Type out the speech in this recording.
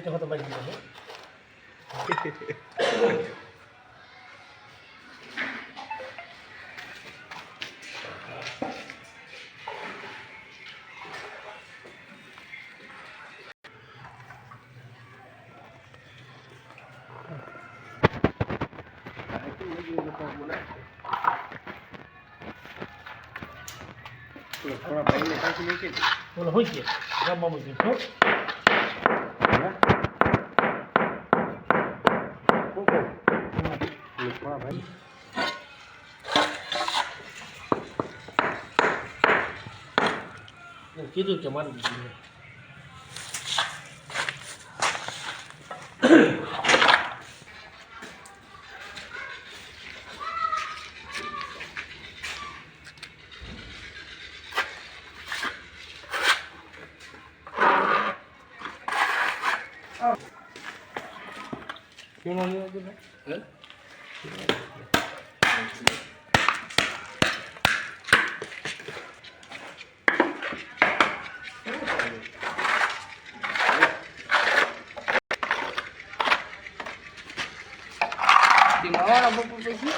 તો હતો બાજી ગયો થોડા ભાઈને પાછી નહીં કે બોલો હોય છે રમવામાં છે તો થોડા ભાઈ કીધું કે મારી દીધું કેમ આવ્યો હતો હે મારા બપુ પછી